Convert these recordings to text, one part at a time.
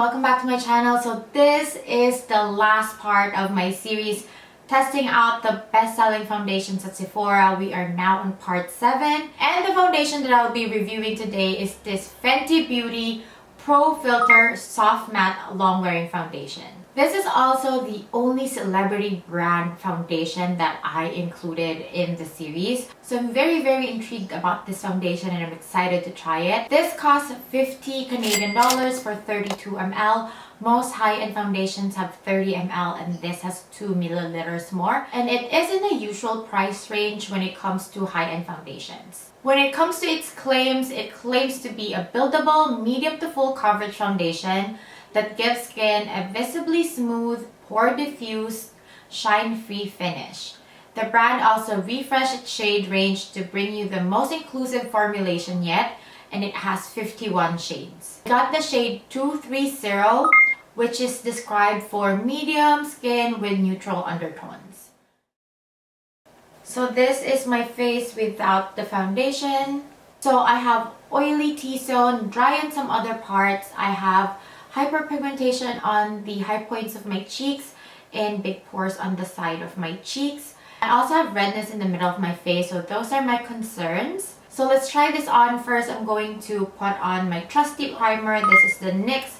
welcome back to my channel. So this is the last part of my series testing out the best-selling foundations at Sephora. We are now on part 7, and the foundation that I'll be reviewing today is this Fenty Beauty Pro Filt'r Soft Matte Long Wearing Foundation. This is also the only celebrity brand foundation that I included in the series. So I'm very intrigued about this foundation and I'm excited to try it. This costs 50 Canadian dollars for 32 ml. Most high-end foundations have 30 ml and this has 2 milliliters more. And it is in the usual price range when it comes to high-end foundations. When it comes to its claims, it claims to be a buildable, medium to full coverage foundation that gives skin a visibly smooth, pore diffused, shine-free finish. The brand also refreshed its shade range to bring you the most inclusive formulation yet, and it has 51 shades. I got the shade 230, which is described for medium skin with neutral undertones. So this is my face without the foundation. So I have oily T-zone, dry in some other parts. I have hyperpigmentation on the high points of my cheeks and big pores on the side of my cheeks. I also have redness in the middle of my face, so those are my concerns. So let's try this on. First, I'm going to put on my trusty primer. This is the NYX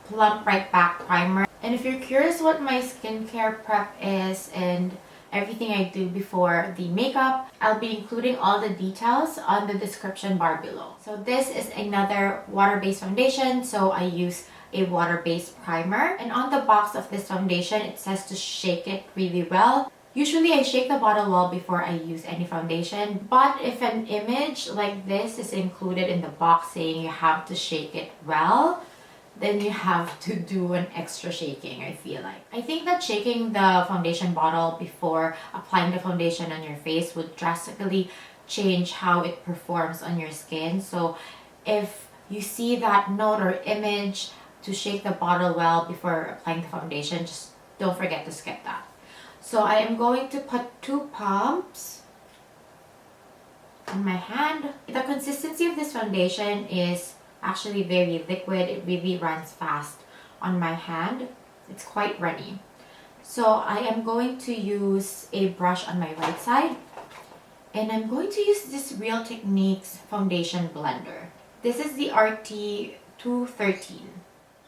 Plump Right Back Primer. And if you're curious what my skincare prep is and everything I do before the makeup, I'll be including all the details on the description bar below. So this is another water-based foundation, so I use a water-based primer. And on the box of this foundation, it says to shake it really well. Usually I shake the bottle well before I use any foundation, but if an image like this is included in the box saying you have to shake it well, then you have to do an extra shaking, I feel like. I think that shaking the foundation bottle before applying the foundation on your face would drastically change how it performs on your skin. So if you see that note or image to shake the bottle well before applying the foundation, just don't forget to skip that. So I am going to put 2 pumps on my hand. The consistency of this foundation is actually very liquid. It really runs fast on my hand. It's quite runny. So I am going to use a brush on my right side, and I'm going to use this Real Techniques foundation blender. This is the RT213.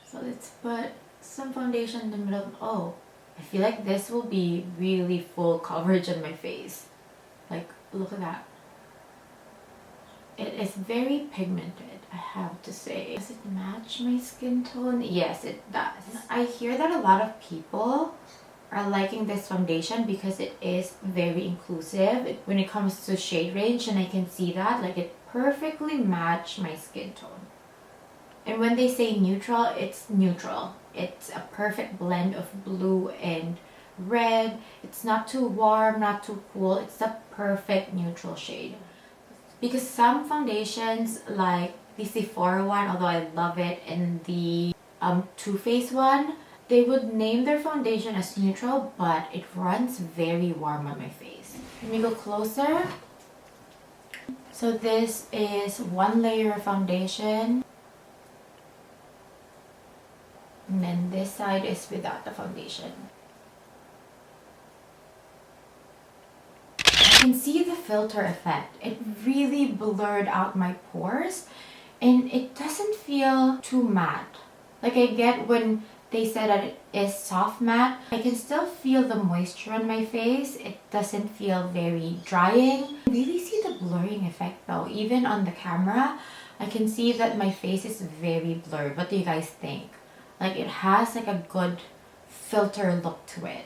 So let's put some foundation in the middle. Oh, I feel like this will be really full coverage on my face. Like, look at that. It is very pigmented, I have to say. Does it match my skin tone? Yes, it does. I hear that a lot of people are liking this foundation because it is very inclusive when it comes to shade range, and I can see that. Like, it perfectly matched my skin tone. And when they say neutral, it's neutral. It's a perfect blend of blue and red. It's not too warm, not too cool. It's the perfect neutral shade. Because some foundations, like the Sephora one, although I love it, and the Too Faced one, they would name their foundation as neutral, but it runs very warm on my face. Let me go closer. So this is 1 layer of foundation. And then this side is without the foundation. I can see the filter effect. It really blurred out my pores and it doesn't feel too matte. Like, I get when they said that it is soft matte, I can still feel the moisture on my face. It doesn't feel very drying. I really see the blurring effect though. Even on the camera, I can see that my face is very blurred. What do you guys think? Like, it has like a good filter look to it.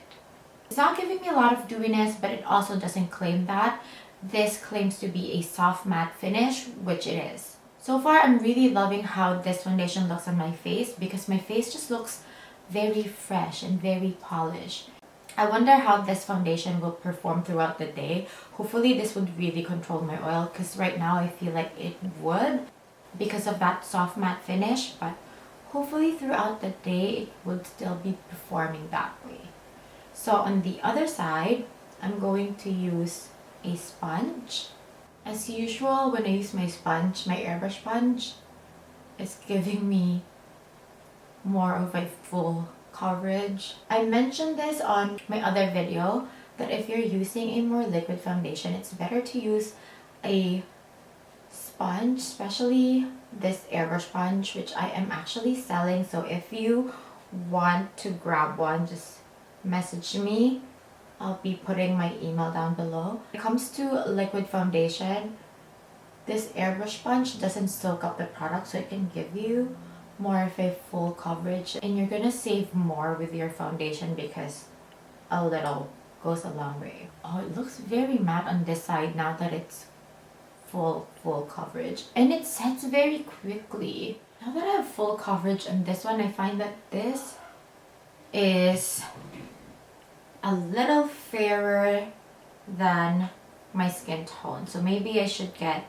It's not giving me a lot of dewiness, but it also doesn't claim that. This claims to be a soft matte finish, which it is. So far, I'm really loving how this foundation looks on my face because my face just looks very fresh and very polished. I wonder how this foundation will perform throughout the day. Hopefully, this would really control my oil because right now I feel like it would because of that soft matte finish, but hopefully throughout the day it would still be performing that way. So on the other side, I'm going to use a sponge. As usual, when I use my sponge, my airbrush sponge, is giving me more of a full coverage. I mentioned this on my other video that if you're using a more liquid foundation, it's better to use a sponge, especially this airbrush sponge, which I am actually selling. So if you want to grab one, just message me. I'll be putting my email down below. When it comes to liquid foundation, this airbrush sponge doesn't soak up the product, so it can give you more of a full coverage, and you're gonna save more with your foundation because a little goes a long way. Oh, it looks very matte on this side now that it's full coverage, and it sets very quickly. Now that I have full coverage on this one, I find that this is a little fairer than my skin tone, so maybe I should get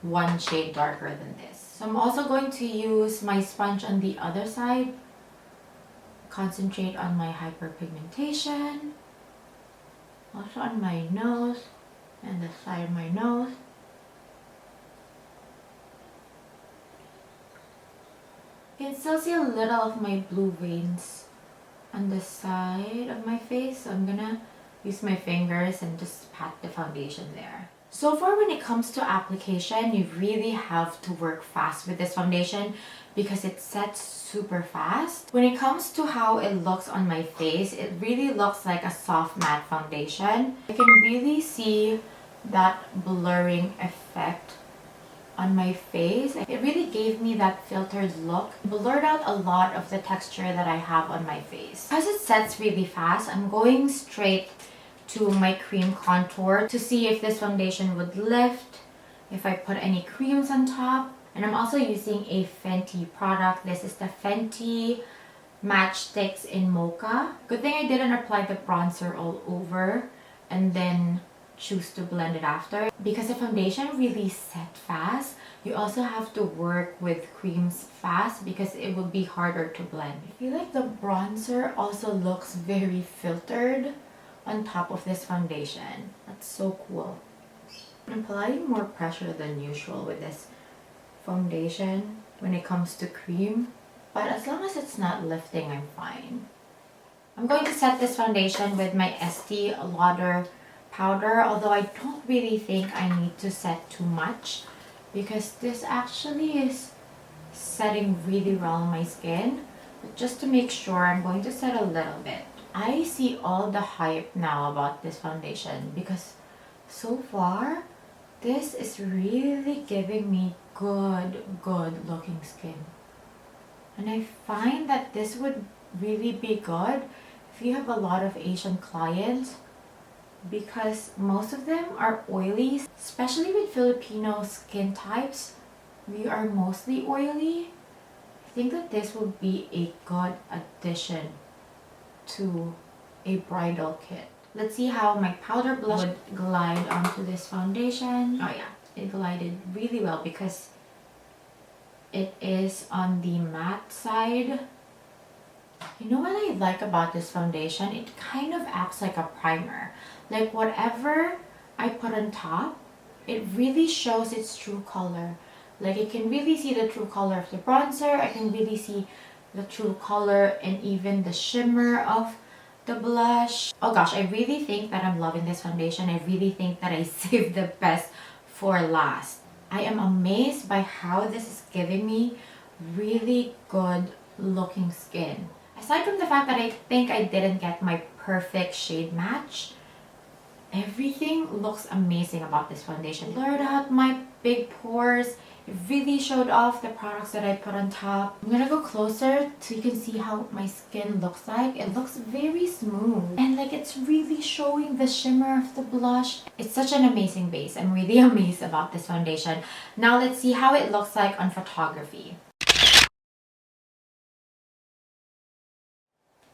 one shade darker than this. So I'm also going to use my sponge on the other side, concentrate on my hyperpigmentation, also on my nose and the side of my nose. You can still see a little of my blue veins on the side of my face, so I'm gonna use my fingers and just pat the foundation there. So far, when it comes to application, you really have to work fast with this foundation because it sets super fast. When it comes to how it looks on my face, it really looks like a soft matte foundation. I can really see that blurring effect on my face. It really gave me that filtered look. It blurred out a lot of the texture that I have on my face. Because it sets really fast, I'm going straight to my cream contour to see if this foundation would lift, if I put any creams on top. And I'm also using a Fenty product. This is the Fenty Matchsticks in Mocha. Good thing I didn't apply the bronzer all over and then choose to blend it after, because the foundation really set fast. You also have to work with creams fast because it will be harder to blend. I feel like the bronzer also looks very filtered on top of this foundation. That's so cool. I'm applying more pressure than usual with this foundation when it comes to cream, but as long as it's not lifting, I'm fine. I'm going to set this foundation with my Estee Lauder powder, although I don't really think I need to set too much because this actually is setting really well on my skin. But just to make sure, I'm going to set a little bit. I see all the hype now about this foundation because so far this is really giving me good looking skin, and I find that this would really be good if you have a lot of Asian clients because most of them are oily, especially with Filipino skin types. We are mostly oily. I think that this would be a good addition to a bridal kit. Let's see how my powder blush would glide onto this foundation. Oh yeah, it glided really well because it is on the matte side. You know what I like about this foundation? It kind of acts like a primer. Like whatever I put on top, it really shows its true color. Like I can really see the true color of the bronzer. I can really see the true color and even the shimmer of the blush. Oh gosh, I really think that I'm loving this foundation. I really think that I saved the best for last. I am amazed by how this is giving me really good looking skin. Aside from the fact that I think I didn't get my perfect shade match, everything looks amazing about this foundation. Blurred out my big pores. It really showed off the products that I put on top. I'm gonna go closer so you can see how my skin looks like. It looks very smooth and like it's really showing the shimmer of the blush. It's such an amazing base. I'm really amazed about this foundation. Now let's see how it looks like on photography.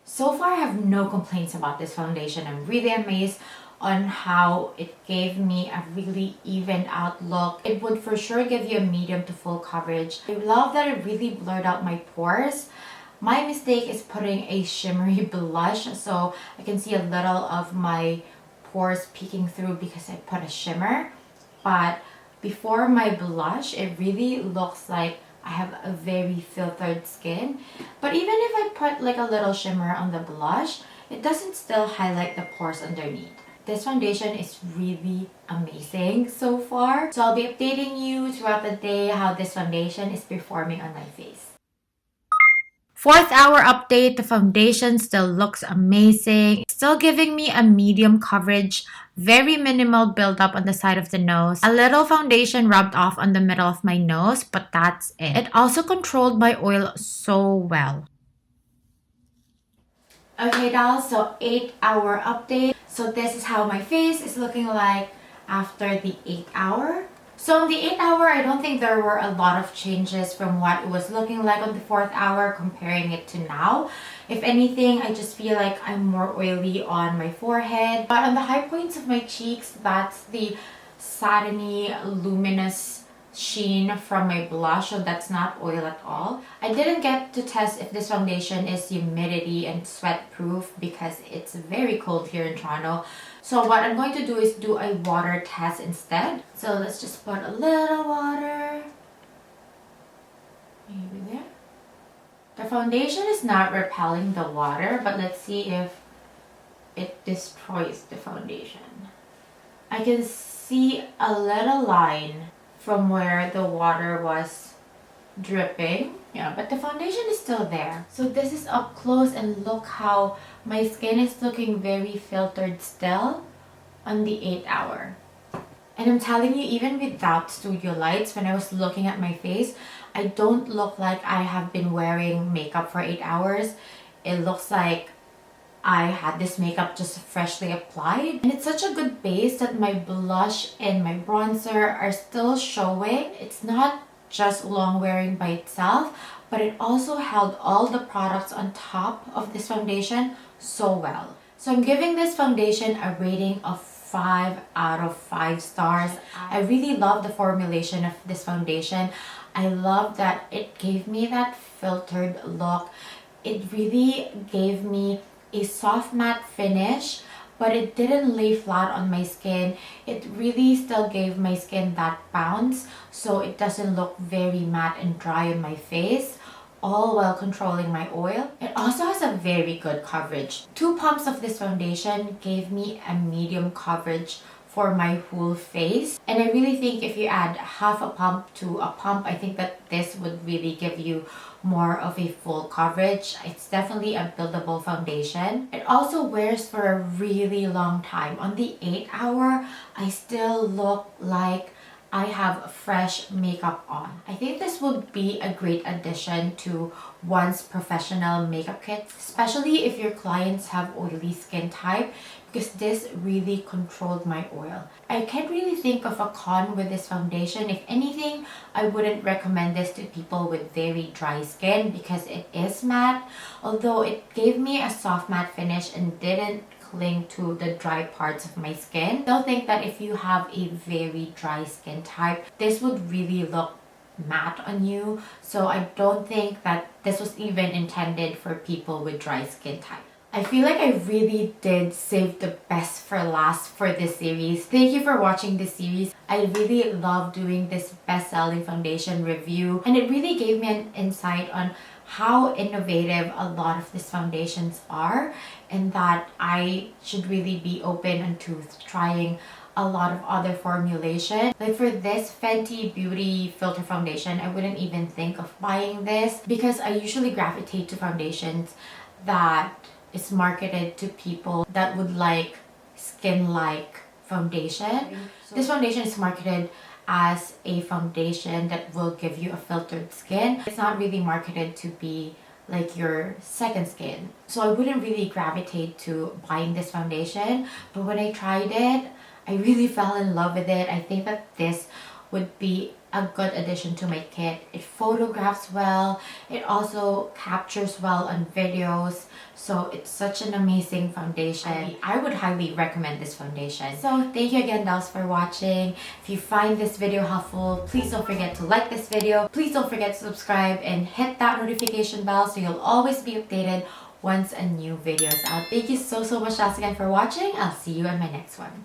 So far, I have no complaints about this foundation. I'm really amazed on how it gave me a really evened out look. It would for sure give you a medium to full coverage. I love that it really blurred out my pores. My mistake is putting a shimmery blush, so I can see a little of my pores peeking through because I put a shimmer. But before my blush, it really looks like I have a very filtered skin. But even if I put like a little shimmer on the blush, it doesn't still highlight the pores underneath. This foundation is really amazing so far. So I'll be updating you throughout the day how this foundation is performing on my face. 4th hour update, the foundation still looks amazing. Still giving me a medium coverage, very minimal buildup on the side of the nose. A little foundation rubbed off on the middle of my nose, but that's it. It also controlled my oil so well. Okay, dolls, so 8-hour update. So this is how my face is looking like after the 8th hour. So in the 8th hour, I don't think there were a lot of changes from what it was looking like on the 4th hour comparing it to now. If anything, I just feel like I'm more oily on my forehead. But on the high points of my cheeks, that's the satiny, luminous sheen from my blush, so that's not oil at all. I didn't get to test if this foundation is humidity and sweat proof because it's very cold here in Toronto. So what I'm going to do is do a water test instead. So let's just put a little water. Maybe there. The foundation is not repelling the water, but let's see if it destroys the foundation. I can see a little line from where the water was dripping. Yeah, but the foundation is still there. So this is up close and look how my skin is looking very filtered still on the 8th hour. And I'm telling you, even without studio lights, when I was looking at my face, I don't look like I have been wearing makeup for 8 hours. It looks like I had this makeup just freshly applied. And it's such a good base that my blush and my bronzer are still showing. It's not just long wearing by itself, but it also held all the products on top of this foundation so well. So I'm giving this foundation a rating of 5 out of 5 stars. I really love the formulation of this foundation. I love that it gave me that filtered look. It really gave me a soft matte finish, but it didn't lay flat on my skin. It really still gave my skin that bounce, so it doesn't look very matte and dry on my face, all while controlling my oil. It also has a very good coverage. 2 pumps of this foundation gave me a medium coverage for my whole face, and I really think if you add half a pump to a pump, I think that this would really give you more of a full coverage. It's definitely a buildable foundation. It also wears for a really long time. On the 8th hour, I still look like I have fresh makeup on. I think this would be a great addition to one's professional makeup kit, especially if your clients have oily skin type, because this really controlled my oil. I can't really think of a con with this foundation. If anything, I wouldn't recommend this to people with very dry skin because it is matte, although it gave me a soft matte finish and didn't cling to the dry parts of my skin. I still think that if you have a very dry skin type, this would really look matte on you. So I don't think that this was even intended for people with dry skin type. I feel like I really did save the best for last for this series. Thank you for watching this series. I really love doing this best-selling foundation review, and it really gave me an insight on how innovative a lot of these foundations are, and that I should really be open into trying a lot of other formulation. Like for this Fenty Beauty Filter foundation, I wouldn't even think of buying this because I usually gravitate to foundations that is marketed to people that would like skin-like foundation. This foundation is marketed as a foundation that will give you a filtered skin. It's not really marketed to be like your second skin. So I wouldn't really gravitate to buying this foundation, but when I tried it, I really fell in love with it. I think that this would be a good addition to my kit. It photographs well, it also captures well on videos, so it's such an amazing foundation. I would highly recommend this foundation. So thank you again, dolls, for watching. If you find this video helpful, please don't forget to like this video. Please don't forget to subscribe and hit that notification bell so you'll always be updated once a new video is out. Thank you so much, dolls, again for watching. I'll see you in my next one.